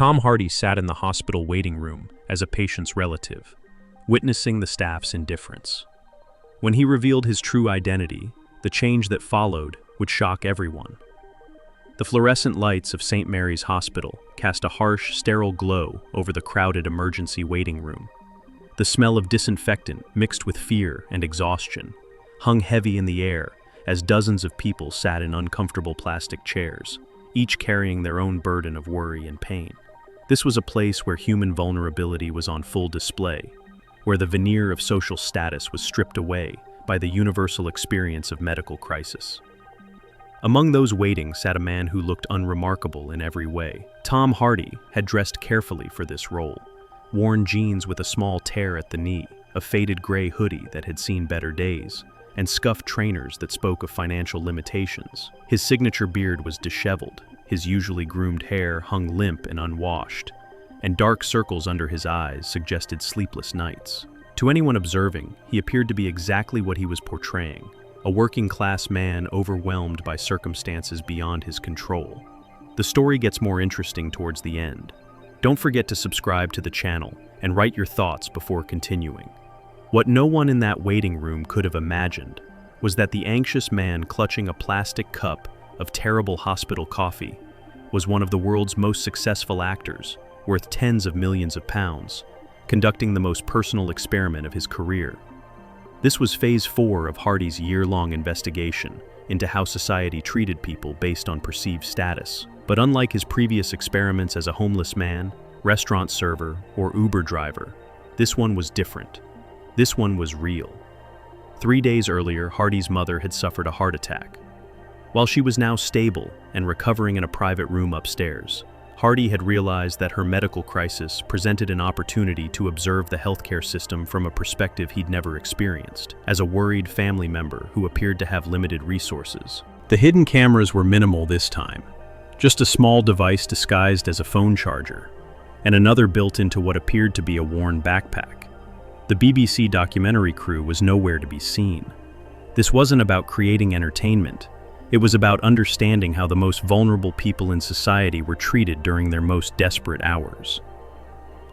Tom Hardy sat in the hospital waiting room as a patient's relative, witnessing the staff's indifference. When he revealed his true identity, the change that followed would shock everyone. The fluorescent lights of St. Mary's Hospital cast a harsh, sterile glow over the crowded emergency waiting room. The smell of disinfectant, mixed with fear and exhaustion, hung heavy in the air as dozens of people sat in uncomfortable plastic chairs, each carrying their own burden of worry and pain. This was a place where human vulnerability was on full display, where the veneer of social status was stripped away by the universal experience of medical crisis. Among those waiting sat a man who looked unremarkable in every way. Tom Hardy had dressed carefully for this role, worn jeans with a small tear at the knee, a faded gray hoodie that had seen better days, and scuffed trainers that spoke of financial limitations. His signature beard was disheveled, his usually groomed hair hung limp and unwashed, and dark circles under his eyes suggested sleepless nights. To anyone observing, he appeared to be exactly what he was portraying, a working-class man overwhelmed by circumstances beyond his control. The story gets more interesting towards the end. Don't forget to subscribe to the channel and write your thoughts before continuing. What no one in that waiting room could have imagined was that the anxious man clutching a plastic cup of terrible hospital coffee was one of the world's most successful actors, worth tens of millions of pounds, conducting the most personal experiment of his career. This was phase 4 of Hardy's year-long investigation into how society treated people based on perceived status. But unlike his previous experiments as a homeless man, restaurant server, or Uber driver, this one was different. This one was real. 3 days earlier, Hardy's mother had suffered a heart attack. While she was now stable and recovering in a private room upstairs, Hardy had realized that her medical crisis presented an opportunity to observe the healthcare system from a perspective he'd never experienced, as a worried family member who appeared to have limited resources. The hidden cameras were minimal this time, just a small device disguised as a phone charger, and another built into what appeared to be a worn backpack. The BBC documentary crew was nowhere to be seen. This wasn't about creating entertainment. It was about understanding how the most vulnerable people in society were treated during their most desperate hours.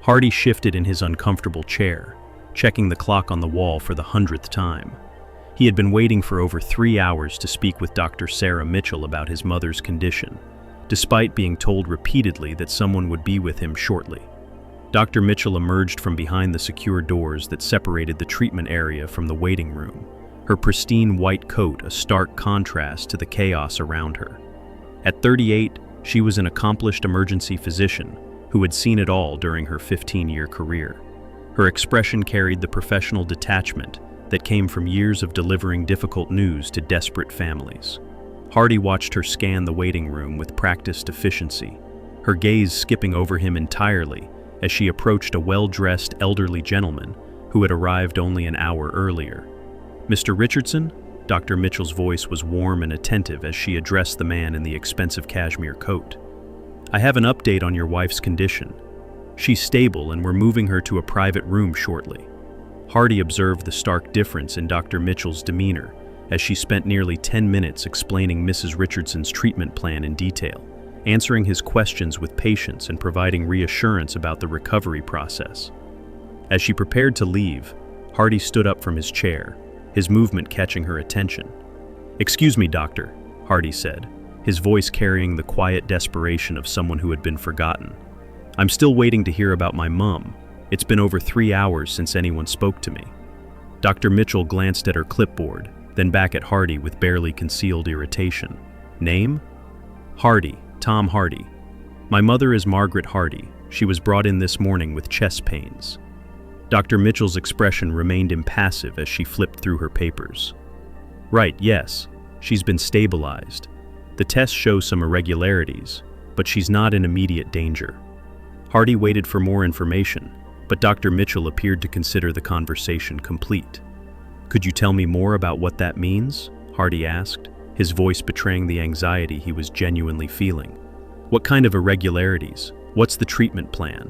Hardy shifted in his uncomfortable chair, checking the clock on the wall for the 100th time. He had been waiting for over 3 hours to speak with Dr. Sarah Mitchell about his mother's condition, despite being told repeatedly that someone would be with him shortly. Dr. Mitchell emerged from behind the secure doors that separated the treatment area from the waiting room, her pristine white coat a stark contrast to the chaos around her. At 38, she was an accomplished emergency physician who had seen it all during her 15-year career. Her expression carried the professional detachment that came from years of delivering difficult news to desperate families. Hardy watched her scan the waiting room with practiced efficiency, her gaze skipping over him entirely as she approached a well-dressed elderly gentleman who had arrived only an hour earlier. "Mr. Richardson?" Dr. Mitchell's voice was warm and attentive as she addressed the man in the expensive cashmere coat. "I have an update on your wife's condition. She's stable and we're moving her to a private room shortly." Hardy observed the stark difference in Dr. Mitchell's demeanor as she spent nearly 10 minutes explaining Mrs. Richardson's treatment plan in detail, answering his questions with patience and providing reassurance about the recovery process. As she prepared to leave, Hardy stood up from his chair, his movement catching her attention. "Excuse me, doctor," Hardy said, his voice carrying the quiet desperation of someone who had been forgotten. "I'm still waiting to hear about my mom. It's been over 3 hours since anyone spoke to me." Dr. Mitchell glanced at her clipboard, then back at Hardy with barely concealed irritation. "Name?" "Hardy, Tom Hardy. My mother is Margaret Hardy. She was brought in this morning with chest pains." Dr. Mitchell's expression remained impassive as she flipped through her papers. "Right, yes. She's been stabilized. The tests show some irregularities, but she's not in immediate danger." Hardy waited for more information, but Dr. Mitchell appeared to consider the conversation complete. "Could you tell me more about what that means?" Hardy asked, his voice betraying the anxiety he was genuinely feeling. "What kind of irregularities? What's the treatment plan?"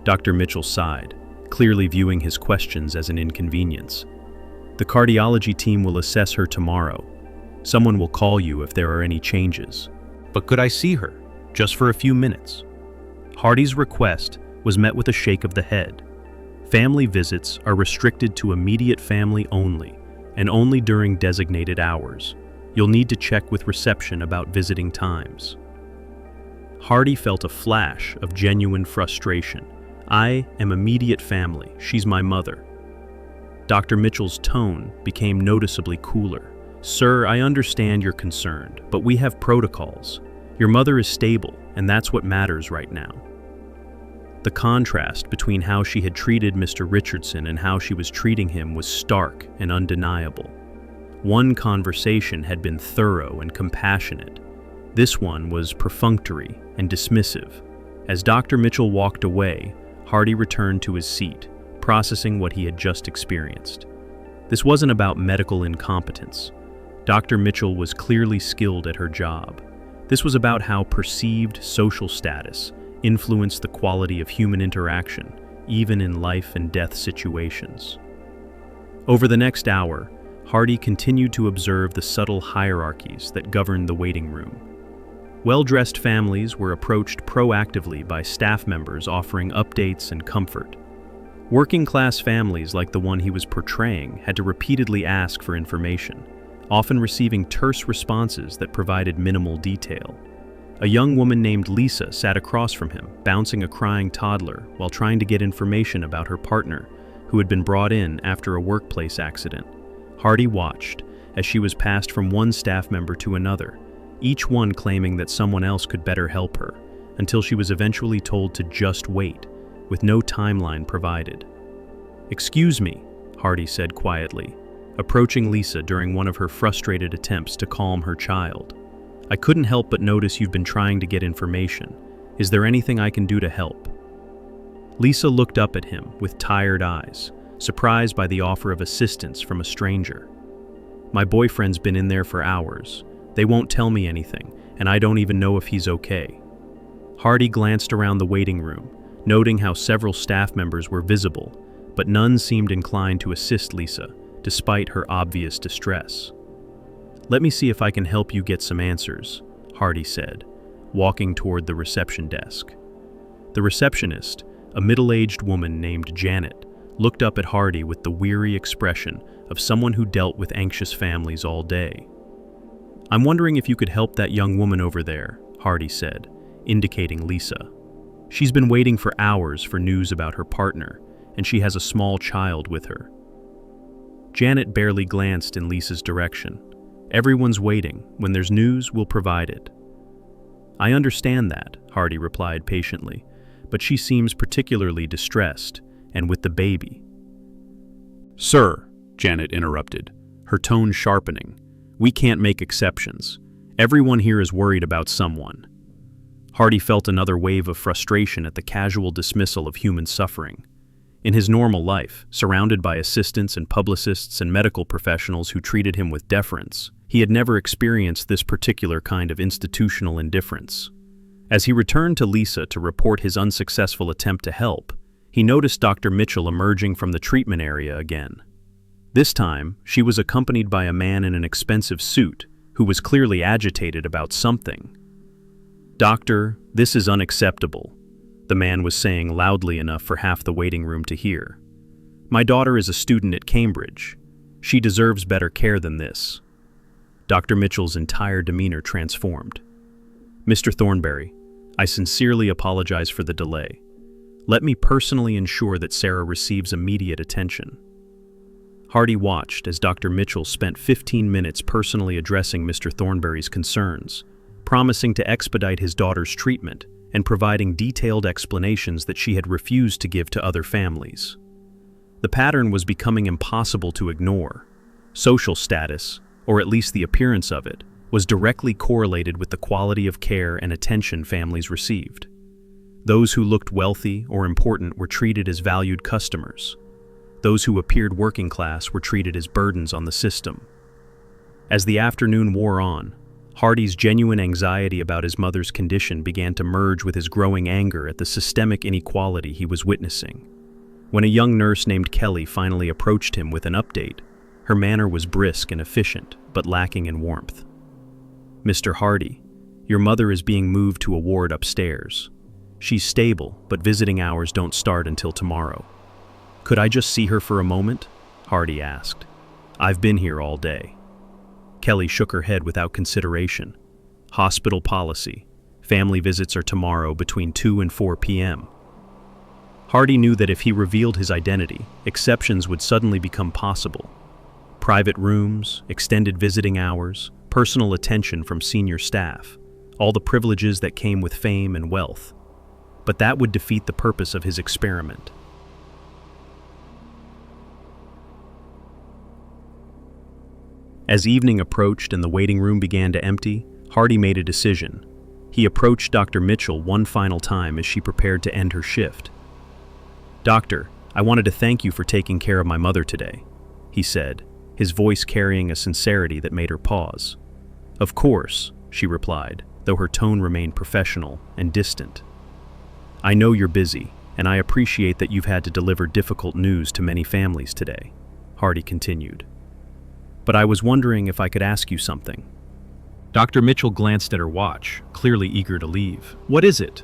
Dr. Mitchell sighed, clearly viewing his questions as an inconvenience. "The cardiology team will assess her tomorrow. Someone will call you if there are any changes." "But could I see her, just for a few minutes?" Hardy's request was met with a shake of the head. Family visits are restricted to immediate family only, and only during designated hours. You'll need to check with reception about visiting times. Hardy felt a flash of genuine frustration. I am immediate family. She's my mother. Dr. Mitchell's tone became noticeably cooler. Sir, I understand you're concerned, but we have protocols. Your mother is stable, and that's what matters right now. The contrast between how she had treated Mr. Richardson and how she was treating him was stark and undeniable. One conversation had been thorough and compassionate. This one was perfunctory and dismissive. As Dr. Mitchell walked away, Hardy returned to his seat, processing what he had just experienced. This wasn't about medical incompetence. Dr. Mitchell was clearly skilled at her job. This was about how perceived social status influenced the quality of human interaction, even in life and death situations. Over the next hour, Hardy continued to observe the subtle hierarchies that governed the waiting room. Well-dressed families were approached proactively by staff members offering updates and comfort. Working-class families like the one he was portraying had to repeatedly ask for information, often receiving terse responses that provided minimal detail. A young woman named Lisa sat across from him, bouncing a crying toddler while trying to get information about her partner, who had been brought in after a workplace accident. Hardy watched as she was passed from one staff member to another, each one claiming that someone else could better help her, until she was eventually told to just wait, with no timeline provided. "Excuse me," Hardy said quietly, approaching Lisa during one of her frustrated attempts to calm her child. "I couldn't help but notice you've been trying to get information. Is there anything I can do to help?" Lisa looked up at him with tired eyes, surprised by the offer of assistance from a stranger. "My boyfriend's been in there for hours. They won't tell me anything, and I don't even know if he's okay." Hardy glanced around the waiting room, noting how several staff members were visible, but none seemed inclined to assist Lisa, despite her obvious distress. "Let me see if I can help you get some answers," Hardy said, walking toward the reception desk. The receptionist, a middle-aged woman named Janet, looked up at Hardy with the weary expression of someone who dealt with anxious families all day. "I'm wondering if you could help that young woman over there," Hardy said, indicating Lisa. "She's been waiting for hours for news about her partner, and she has a small child with her." Janet barely glanced in Lisa's direction. "Everyone's waiting. When there's news, we'll provide it." "I understand that," Hardy replied patiently, "but she seems particularly distressed, and with the baby." "Sir," Janet interrupted, her tone sharpening, "we can't make exceptions. Everyone here is worried about someone." Hardy felt another wave of frustration at the casual dismissal of human suffering. In his normal life, surrounded by assistants and publicists and medical professionals who treated him with deference, he had never experienced this particular kind of institutional indifference. As he returned to Lisa to report his unsuccessful attempt to help, he noticed Dr. Mitchell emerging from the treatment area again. This time, she was accompanied by a man in an expensive suit who was clearly agitated about something. "Doctor, this is unacceptable," the man was saying loudly enough for half the waiting room to hear. "My daughter is a student at Cambridge. She deserves better care than this." Dr. Mitchell's entire demeanor transformed. "Mr. Thornberry, I sincerely apologize for the delay. Let me personally ensure that Sarah receives immediate attention." Hardy watched as Dr. Mitchell spent 15 minutes personally addressing Mr. Thornberry's concerns, promising to expedite his daughter's treatment and providing detailed explanations that she had refused to give to other families. The pattern was becoming impossible to ignore. Social status, or at least the appearance of it, was directly correlated with the quality of care and attention families received. Those who looked wealthy or important were treated as valued customers. Those who appeared working class were treated as burdens on the system. As the afternoon wore on, Hardy's genuine anxiety about his mother's condition began to merge with his growing anger at the systemic inequality he was witnessing. When a young nurse named Kelly finally approached him with an update, her manner was brisk and efficient, but lacking in warmth. "Mr. Hardy, your mother is being moved to a ward upstairs. She's stable, but visiting hours don't start until tomorrow. Could I just see her for a moment? Hardy asked. I've been here all day. Kelly shook her head without consideration. Hospital policy. Family visits are tomorrow between 2 and 4 p.m. Hardy knew that if he revealed his identity, exceptions would suddenly become possible. Private rooms, extended visiting hours, personal attention from senior staff, all the privileges that came with fame and wealth. But that would defeat the purpose of his experiment. As evening approached and the waiting room began to empty, Hardy made a decision. He approached Dr. Mitchell one final time as she prepared to end her shift. "Doctor, I wanted to thank you for taking care of my mother today," he said, his voice carrying a sincerity that made her pause. "Of course," she replied, though her tone remained professional and distant. "I know you're busy, and I appreciate that you've had to deliver difficult news to many families today," Hardy continued. "But I was wondering if I could ask you something." Dr. Mitchell glanced at her watch, clearly eager to leave. "What is it?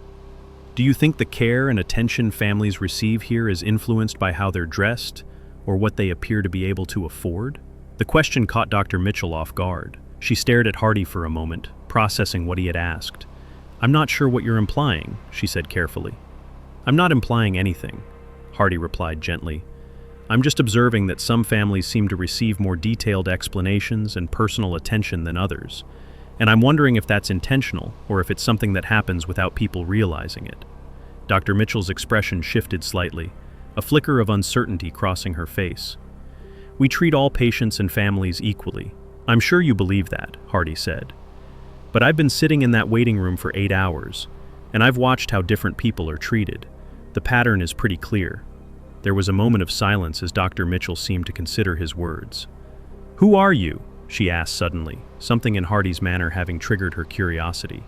Do you think the care and attention families receive here is influenced by how they're dressed, or what they appear to be able to afford?" The question caught Dr. Mitchell off guard. She stared at Hardy for a moment, processing what he had asked. "I'm not sure what you're implying," she said carefully. "I'm not implying anything," Hardy replied gently. "I'm just observing that some families seem to receive more detailed explanations and personal attention than others, and I'm wondering if that's intentional or if it's something that happens without people realizing it." Dr. Mitchell's expression shifted slightly, a flicker of uncertainty crossing her face. "We treat all patients and families equally. I'm sure you believe that," Hardy said. "But I've been sitting in that waiting room for 8 hours, and I've watched how different people are treated. The pattern is pretty clear." There was a moment of silence as Dr. Mitchell seemed to consider his words. "Who are you?" she asked suddenly, something in Hardy's manner having triggered her curiosity.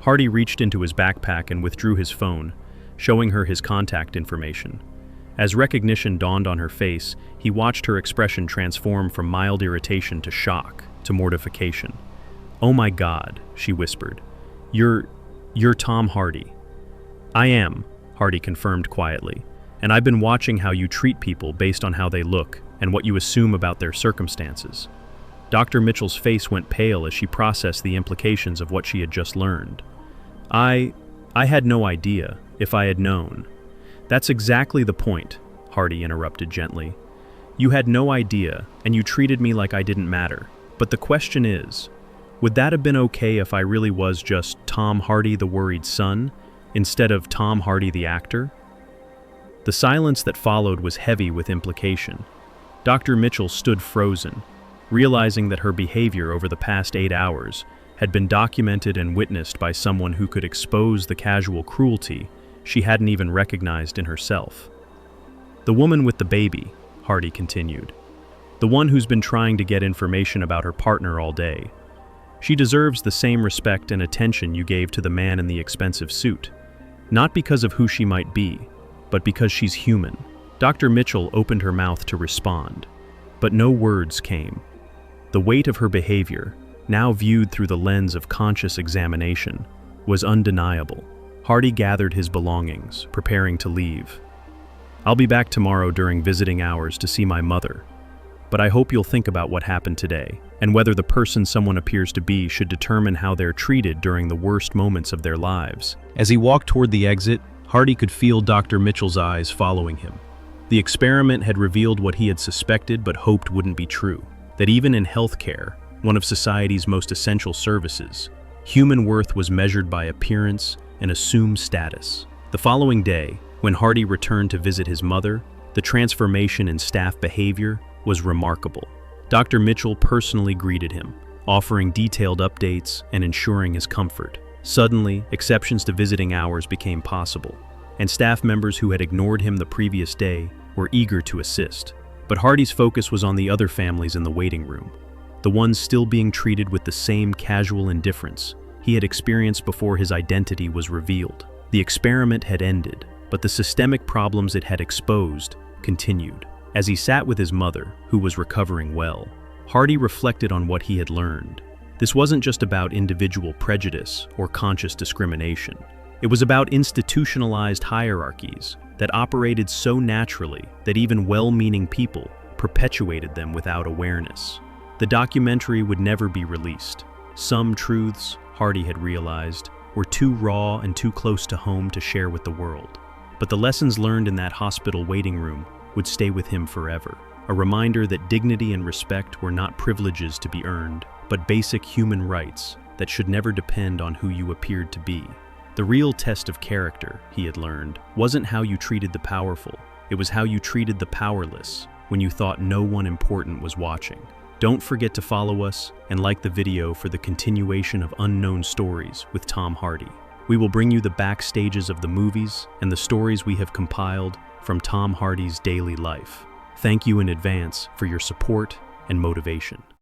Hardy reached into his backpack and withdrew his phone, showing her his contact information. As recognition dawned on her face, he watched her expression transform from mild irritation to shock, to mortification. "Oh my God," she whispered. You're Tom Hardy." "I am," Hardy confirmed quietly, "and I've been watching how you treat people based on how they look and what you assume about their circumstances." Dr. Mitchell's face went pale as she processed the implications of what she had just learned. I had no idea, if I had known." "That's exactly the point," Hardy interrupted gently. "You had no idea, and you treated me like I didn't matter. But the question is, would that have been okay if I really was just Tom Hardy, the worried son, instead of Tom Hardy, the actor?" The silence that followed was heavy with implication. Dr. Mitchell stood frozen, realizing that her behavior over the past 8 hours had been documented and witnessed by someone who could expose the casual cruelty she hadn't even recognized in herself. "The woman with the baby," Hardy continued. "The one who's been trying to get information about her partner all day. She deserves the same respect and attention you gave to the man in the expensive suit. Not because of who she might be, but because she's human." Dr. Mitchell opened her mouth to respond, but no words came. The weight of her behavior, now viewed through the lens of conscious examination, was undeniable. Hardy gathered his belongings, preparing to leave. "I'll be back tomorrow during visiting hours to see my mother, but I hope you'll think about what happened today, and whether the person someone appears to be should determine how they're treated during the worst moments of their lives." As he walked toward the exit, Hardy could feel Dr. Mitchell's eyes following him. The experiment had revealed what he had suspected but hoped wouldn't be true, that even in healthcare, one of society's most essential services, human worth was measured by appearance and assumed status. The following day, when Hardy returned to visit his mother, the transformation in staff behavior was remarkable. Dr. Mitchell personally greeted him, offering detailed updates and ensuring his comfort. Suddenly, exceptions to visiting hours became possible, and staff members who had ignored him the previous day were eager to assist. But Hardy's focus was on the other families in the waiting room, the ones still being treated with the same casual indifference he had experienced before his identity was revealed. The experiment had ended, but the systemic problems it had exposed continued. As he sat with his mother, who was recovering well, Hardy reflected on what he had learned. This wasn't just about individual prejudice or conscious discrimination. It was about institutionalized hierarchies that operated so naturally that even well-meaning people perpetuated them without awareness. The documentary would never be released. Some truths, Hardy had realized, were too raw and too close to home to share with the world. But the lessons learned in that hospital waiting room would stay with him forever. A reminder that dignity and respect were not privileges to be earned, but basic human rights that should never depend on who you appeared to be. The real test of character, he had learned, wasn't how you treated the powerful. It was how you treated the powerless when you thought no one important was watching. Don't forget to follow us and like the video for the continuation of Unknown Stories with Tom Hardy. We will bring you the backstages of the movies and the stories we have compiled from Tom Hardy's daily life. Thank you in advance for your support and motivation.